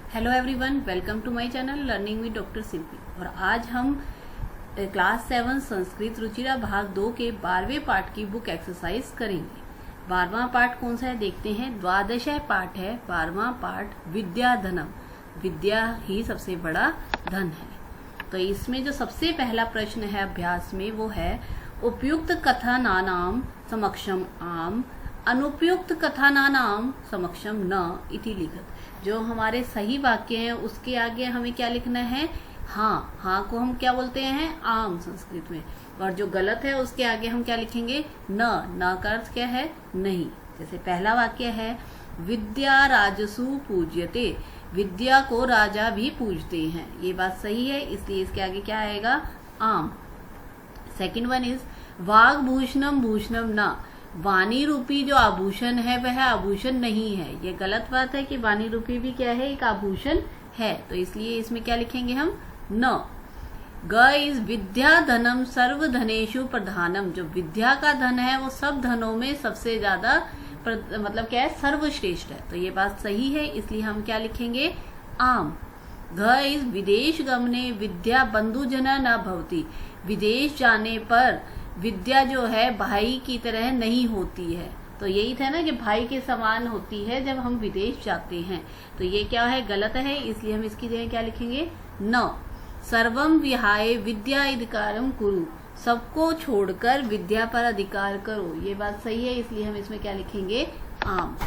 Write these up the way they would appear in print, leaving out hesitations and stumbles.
Hello everyone, welcome to my channel learning with doctor Simpi. और आज हम क्लास 7 संस्कृत रुचिरा भाग 2 के 12वें पाठ की बुक एक्सरसाइज करेंगे। 12वां पाठ कौन सा है देखते हैं। द्वादश पाठ है 12वां पाठ, विद्या धनम। विद्या ही सबसे बड़ा धन है। तो इसमें जो सबसे पहला प्रश्न है अभ्यास में वो है, उपयुक्त कथनानाम समक्षम आम, अनुपयुक्त कथनानाम समक्षम न इति लिखत। जो हमारे सही वाक्य हैं उसके आगे हमें क्या लिखना है, हाँ। हाँ को हम क्या बोलते हैं, आम संस्कृत में। और जो गलत है उसके आगे हम क्या लिखेंगे, न का अर्थ क्या है, नहीं। जैसे पहला वाक्य है, विद्या राजसु पूज्यते, विद्या को राजा भी पूजते हैं। ये बात सही है, इसलिए इसके आगे क्या आएगा, आम। सेकंड वन इज वाग भूषणम भूषणम न, वाणी रूपी जो आभूषण है वह आभूषण नहीं है। ये गलत बात है कि वाणी रूपी भी क्या है, एक आभूषण है। तो इसलिए इसमें क्या लिखेंगे हम, न। ग इज विद्या धनम सर्व धनेशु प्रधानम, जो विद्या का धन है वो सब धनों में सबसे ज्यादा मतलब क्या है, सर्वश्रेष्ठ है। तो ये बात सही है, इसलिए हम क्या लिखेंगे, आम। घ इज विदेश गमने विद्या बंधुजना न भवती, विदेश जाने पर विद्या जो है भाई की तरह नहीं होती है। तो यही था ना कि भाई के समान होती है जब हम विदेश जाते हैं। तो ये क्या है, गलत है, इसलिए हम इसकी जगह क्या लिखेंगे, न। सर्वम विहाय विद्या अधिकारम कुरु, सबको छोड़कर विद्या पर अधिकार करो। ये बात सही है, इसलिए हम इसमें क्या लिखेंगे, आम।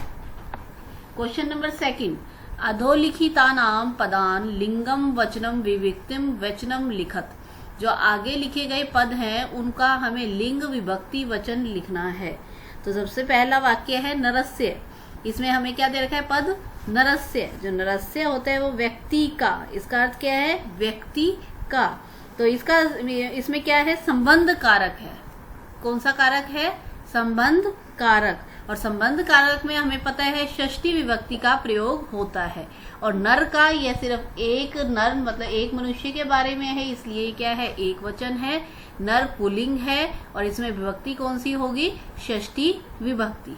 क्वेश्चन नंबर सेकंड, अधोलिखिता नाम पदान लिंगम वचनम विविक्तिम वचनम लिखत। जो आगे लिखे गए पद हैं उनका हमें लिंग विभक्ति वचन लिखना है। तो सबसे पहला वाक्य है नरस्य, इसमें हमें क्या दे रखा है, पद नरस्य। जो नरस्य होता है वो व्यक्ति का, इसका अर्थ क्या है, व्यक्ति का। तो इसमें क्या है, संबंध कारक है। कौन सा कारक है, संबंध कारक। और संबंध कारक में हमें पता है षष्ठी विभक्ति का प्रयोग होता है। और नर का यह सिर्फ एक नर मतलब एक मनुष्य के बारे में है, इसलिए क्या है, एक वचन है। नर पुल्लिंग है और इसमें विभक्ति कौन सी होगी, षष्ठी विभक्ति।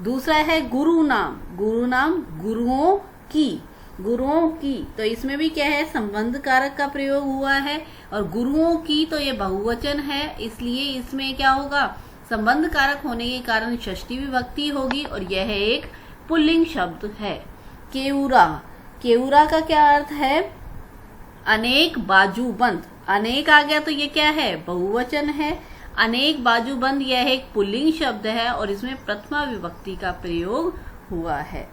दूसरा है गुरु नाम, गुरु नाम गुरुओं की, गुरुओं की। तो इसमें भी क्या है, संबंध कारक का प्रयोग हुआ है। और गुरुओं की तो ये बहुवचन है, इसलिए इसमें क्या होगा, संबंध कारक होने के कारण षष्ठी विभक्ति होगी और यह एक पुल्लिंग शब्द है। केऊरा, केऊरा का क्या अर्थ है, अनेक बाजूबंद। अनेक आ गया तो ये क्या है, बहुवचन है। अनेक बाजूबंद यह एक पुल्लिंग शब्द है और इसमें प्रथमा विभक्ति का प्रयोग हुआ है।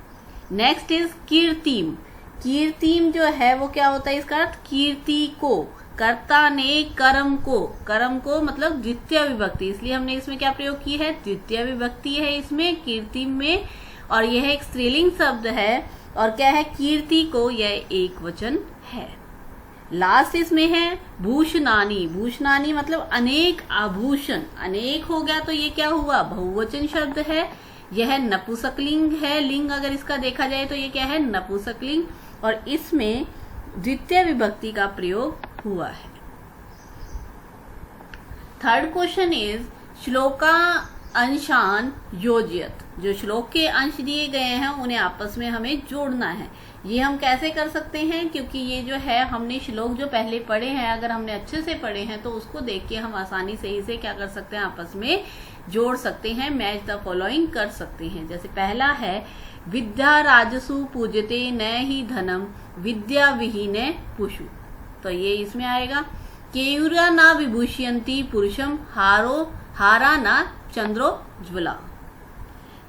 Next is कीर्तिम। कीर्तिम जो है वो क्या होता है, इसका अर्थ कीर्ति को। कर्ता ने कर्म को मतलब द्वितीय विभक्ति, इसलिए हमने इसमें क्या प्रयोग की है, द्वितीय विभक्ति है इसमें कीर्तिम में। और यह एक स्त्रीलिंग शब्द है और क्या है, कीर्ति को, यह एक वचन है। लास्ट इसमें है भूषणानी। भूषणानी मतलब अनेक आभूषण। अनेक हो गया तो ये क्या हुआ, बहुवचन शब्द है। यह नपुंसकलिंग है, लिंग अगर इसका देखा जाए तो ये क्या है, नपुंसकलिंग। और इसमें द्वितीय विभक्ति का प्रयोग हुआ है। थर्ड क्वेश्चन इज श्लोका अंशान योजयत। जो श्लोक के अंश दिए गए हैं उन्हें आपस में हमें जोड़ना है। ये हम कैसे कर सकते हैं, क्योंकि ये जो है हमने श्लोक जो पहले पढ़े हैं, अगर हमने अच्छे से पढ़े हैं तो उसको देख के हम आसानी से इसे क्या कर सकते हैं, आपस में जोड़ सकते हैं, मैच द फॉलोइंग कर सकते हैं। जैसे पहला है, विद्या राजसु पूजते न ही धनम विद्या विहीने पुषु। तो ये इसमें आएगा, केयूरा ना विभूषयंती पुरुषम हारा ना चंद्रो ज्वला।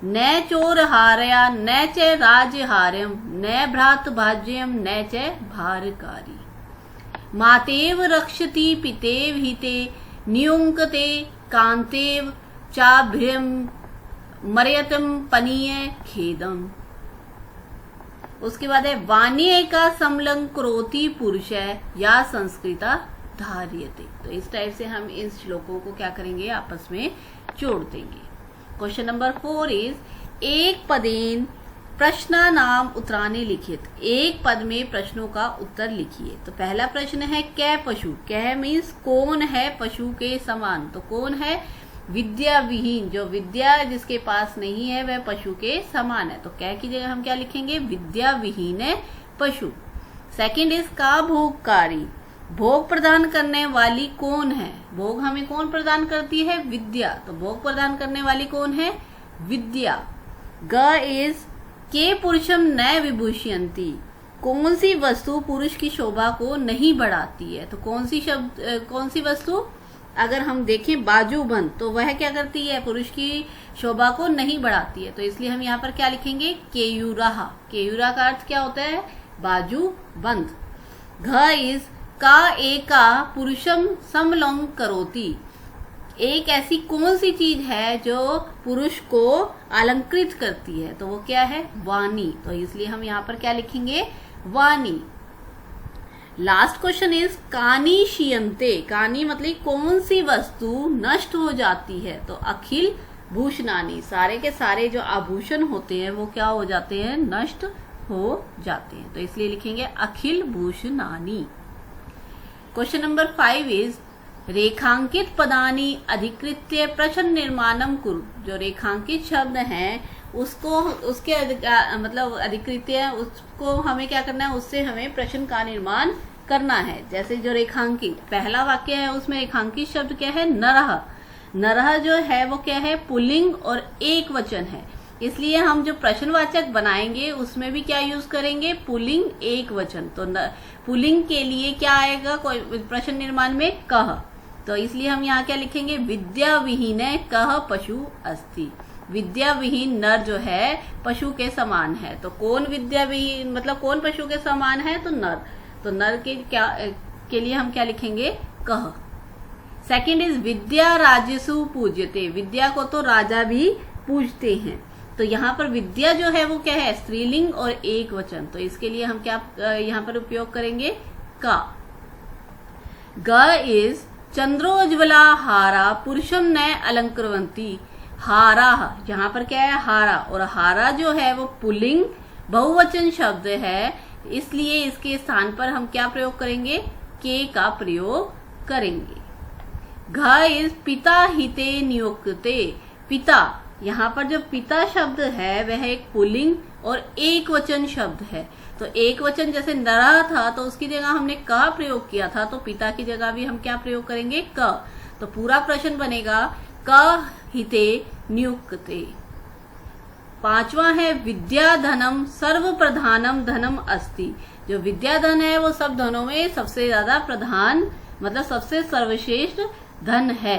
न चोर हारया न च राजहार्यम न भ्रात भाज्यम न च भारकारी। मातेव रक्षति पितेव हिते नियुंक्ते कांतेव चाभ्यम मर्यतम पनीय खेदम। उसके बाद है, वाण्य का समलंग क्रोति पुरुष या संस्कृता धार्यते। तो इस टाइप से हम इन श्लोकों को क्या करेंगे, आपस में जोड़ देंगे। क्वेश्चन नंबर 4 इज एक पदेन प्रश्न नाम उत्तराने लिखित। एक पद में प्रश्नों का उत्तर लिखिए। तो पहला प्रश्न है, कै पशु। कै मीन्स कौन है पशु के समान। तो कौन है, विद्या विहीन, जो विद्या जिसके पास नहीं है वह पशु के समान है। तो कै की जगह हम क्या लिखेंगे, विद्या विहीन पशु। सेकंड इज का भोगकारी, भोग प्रदान करने वाली कौन है? भोग हमें कौन प्रदान करती है? विद्या। तो भोग प्रदान करने वाली कौन है? विद्या। ग इज के पुरुषम न विभूषयंती, कौन सी वस्तु पुरुष की शोभा को नहीं बढ़ाती है? तो कौन सी वस्तु? अगर हम देखें बाजूबंद, तो वह क्या करती है? पुरुष की शोभा को नहीं बढ़ाती है। तो इसलिए हम यहाँ पर क्या लिखेंगे? केयूराहा। केयूरा का अर्थ क्या होता है? बाजूबंद। घ इज का एका पुरुषम समलंग करोति, एक ऐसी कौन सी चीज है जो पुरुष को अलंकृत करती है? तो वो क्या है? वाणी। तो इसलिए हम यहाँ पर क्या लिखेंगे? वाणी। लास्ट क्वेश्चन इज कानी शियंते, कानी मतलब कौन सी वस्तु नष्ट हो जाती है? तो अखिल भूषणानी, सारे के सारे जो आभूषण होते हैं वो क्या हो जाते हैं? नष्ट हो जाते हैं। तो इसलिए लिखेंगे अखिल भूषणानी। क्वेश्चन नंबर 5 इज रेखांकित पदानी अधिकृत्य प्रश्न निर्माणम कुरु, जो रेखांकित शब्द हैं उसके मतलब अधिकृत्य, उसको हमें क्या करना है? उससे हमें प्रश्न का निर्माण करना है। जैसे जो रेखांकित पहला वाक्य है उसमें रेखांकित शब्द क्या है? नरह। नरह जो है वो क्या है? पुल्लिंग और एक वचन है, इसलिए हम जो प्रश्नवाचक बनाएंगे उसमें भी क्या यूज करेंगे? पुल्लिंग एक वचन। तो पुल्लिंग के लिए क्या आएगा कोई प्रश्न निर्माण में? कह। तो इसलिए हम यहाँ क्या लिखेंगे? विद्या विहीन कह पशु अस्ति, विद्या विहीन नर जो है पशु के समान है। तो कौन विद्या विहीन मतलब कौन पशु के समान है? तो नर। तो नर के लिए हम क्या लिखेंगे? कह। सेकंड इज विद्या राजसु पूज्यते, विद्या को तो राजा भी पूजते हैं। तो यहाँ पर विद्या जो है वो क्या है? स्त्रीलिंग और एक वचन। तो इसके लिए हम क्या यहाँ पर उपयोग करेंगे? का। ग इज चंद्रोज्वला हारा पुरुषम न अलंकृवंती, हारा, यहाँ पर क्या है? हारा। और हारा जो है वो पुल्लिंग बहुवचन शब्द है, इसलिए इसके स्थान पर हम क्या प्रयोग करेंगे? के का प्रयोग करेंगे। घ इज पिता हिते नियुक्ते, पिता, यहाँ पर जो पिता शब्द है वह एक पुल्लिंग और एक वचन शब्द है। तो एक वचन जैसे नरह था तो उसकी जगह हमने का प्रयोग किया था, तो पिता की जगह भी हम क्या प्रयोग करेंगे? क। तो पूरा प्रश्न बनेगा क हिते नियुक्ते। पांचवा है विद्या धनम सर्व प्रधानम धनम अस्ति, जो विद्या धन है वो सब धनों में सबसे ज्यादा प्रधान मतलब सबसे सर्वश्रेष्ठ धन है।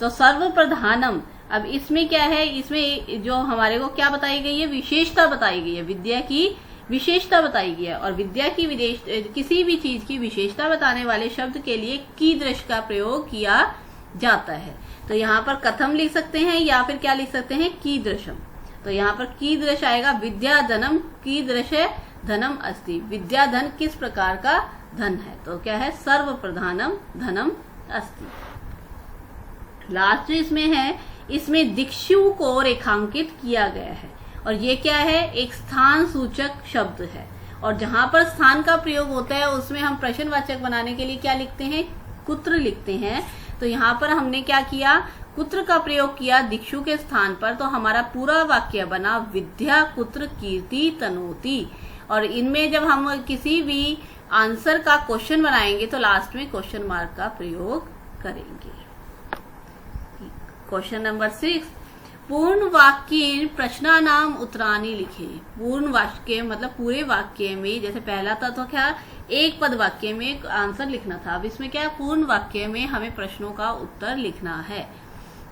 तो सर्व प्रधानम, अब इसमें क्या है? इसमें जो हमारे को क्या बताई गई है? विशेषता बताई गई है, विद्या की विशेषता बताई गई है। और विद्या की किसी भी चीज की विशेषता बताने वाले शब्द के लिए कीदृश का प्रयोग किया जाता है। तो यहाँ पर कथम लिख सकते हैं या फिर क्या लिख सकते हैं? कीदृशम। तो यहाँ पर कीदृश आएगा, विद्या धनम कीदृश धनम अस्ति, विद्या धन किस प्रकार का धन है? तो क्या है? सर्व प्रधानम धनम अस्ति। लास्ट जो इसमें है, इसमें दिक्षु को रेखांकित किया गया है और ये क्या है? एक स्थान सूचक शब्द है। और जहां पर स्थान का प्रयोग होता है उसमें हम प्रश्नवाचक बनाने के लिए क्या लिखते हैं? कुत्र लिखते हैं। तो यहाँ पर हमने क्या किया? कुत्र का प्रयोग किया दिक्षु के स्थान पर। तो हमारा पूरा वाक्य बना विद्या कुत्र कीर्ति तनोति। और इनमें जब हम किसी भी आंसर का क्वेश्चन बनाएंगे तो लास्ट में क्वेश्चन मार्क का प्रयोग करेंगे। क्वेश्चन नंबर 6, पूर्ण वाक्य प्रश्नानाम उत्तराणी लिखे। पूर्ण वाक्य मतलब पूरे वाक्य में, जैसे पहला था तो क्या एक पद वाक्य में आंसर लिखना था, अब इसमें क्या पूर्ण वाक्य में हमें प्रश्नों का उत्तर लिखना है।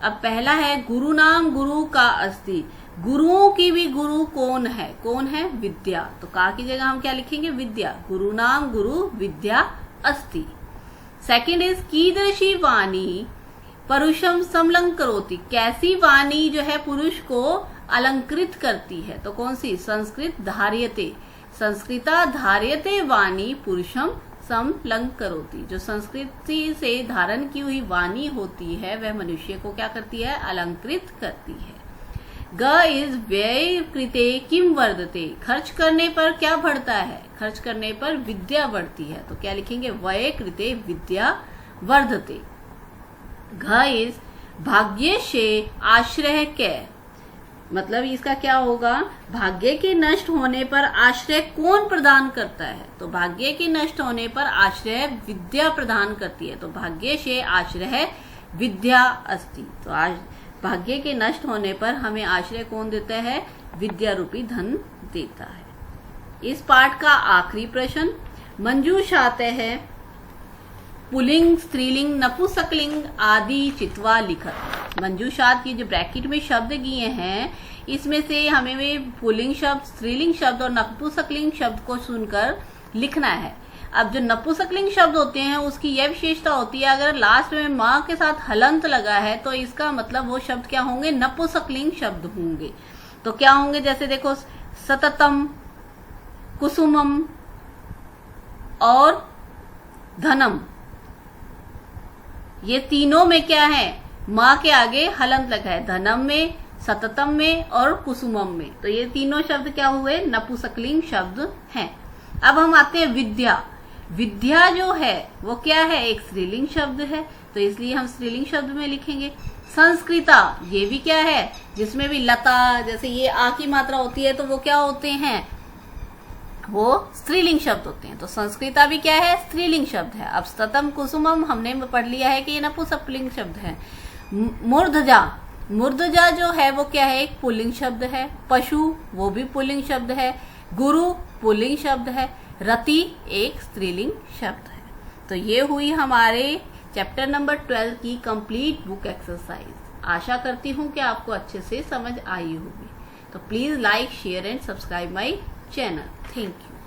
अब पहला है गुरु नाम गुरु का अस्ति, गुरुओं की भी गुरु कौन है? कौन है? विद्या। तो का की जगह हम क्या लिखेंगे? विद्या। गुरु नाम गुरु विद्या अस्ति। सेकंड इज कीदृशी वाणी पुरुषम समलंग करोति, कैसी वाणी जो है पुरुष को अलंकृत करती है? तो कौन सी? संस्कृत धार्यते, संस्कृता धार्यते वाणी पुरुषम समलंग करोति, जो संस्कृति से धारण की हुई वाणी होती है वह मनुष्य को क्या करती है? अलंकृत करती है। ग इज व्यय कृते किम वर्धते, खर्च करने पर क्या बढ़ता है? खर्च करने पर विद्या बढ़ती है। तो क्या लिखेंगे? व्यय कृते विद्या वर्धते। घ इज भाग्य से आश्रय के, मतलब इसका क्या होगा, भाग्य के नष्ट होने पर आश्रय कौन प्रदान करता है, तो भाग्य के नष्ट होने पर आश्रय विद्या प्रदान करती है, तो भाग्य से आश्रय विद्या अस्ति। तो आज भाग्य के नष्ट होने पर हमें आश्रय कौन देता है, विद्या रूपी धन देता है। इस पाठ का आखिरी प्रश्न, मंजूषाते है पुलिंग, स्त्रीलिंग, नपुंसकलिंग आदि चित्वा लिखत। मंजूषात की जो ब्रैकेट में शब्द दिए हैं, इसमें से हमें वे पुलिंग शब्द, स्त्रीलिंग शब्द और नपुंसकलिंग शब्द को सुनकर लिखना है। अब जो नपुंसकलिंग शब्द होते हैं उसकी यह विशेषता होती है, अगर लास्ट में माँ के साथ हलंत लगा है तो इसका मतलब वो शब्द क्या होंगे, नपुंसकलिंग शब्द होंगे। तो क्या होंगे, जैसे देखो सततम, कुसुमम और धनम, ये तीनों में क्या है, माँ के आगे हलंत लगा है, धनम में, सततम में और कुसुमम में। तो ये तीनों शब्द क्या हुए, नपुंसकलिंग शब्द हैं। अब हम आते हैं विद्या। विद्या जो है वो क्या है, एक स्त्रीलिंग शब्द है, तो इसलिए हम स्त्रीलिंग शब्द में लिखेंगे। संस्कृता, ये भी क्या है, जिसमें भी लता, जैसे ये आ की मात्रा होती है तो वो क्या होते हैं, वो स्त्रीलिंग शब्द होते हैं। तो संस्कृता भी क्या है, स्त्रीलिंग शब्द है। अब सततम, कुसुमम हमने पढ़ लिया है कि ये नपुंसकलिंग शब्द है। मूर्धजा, मूर्धजा जो है वो क्या है, एक पुल्लिंग शब्द है। पशु, वो भी पुल्लिंग शब्द है। गुरु पुल्लिंग शब्द है। रति एक स्त्रीलिंग शब्द है। तो ये हुई हमारे चैप्टर नंबर 12 की कंप्लीट बुक एक्सरसाइज। आशा करती हूँ कि आपको अच्छे से समझ आई होगी। तो please like, share and subscribe my channel. Thank you.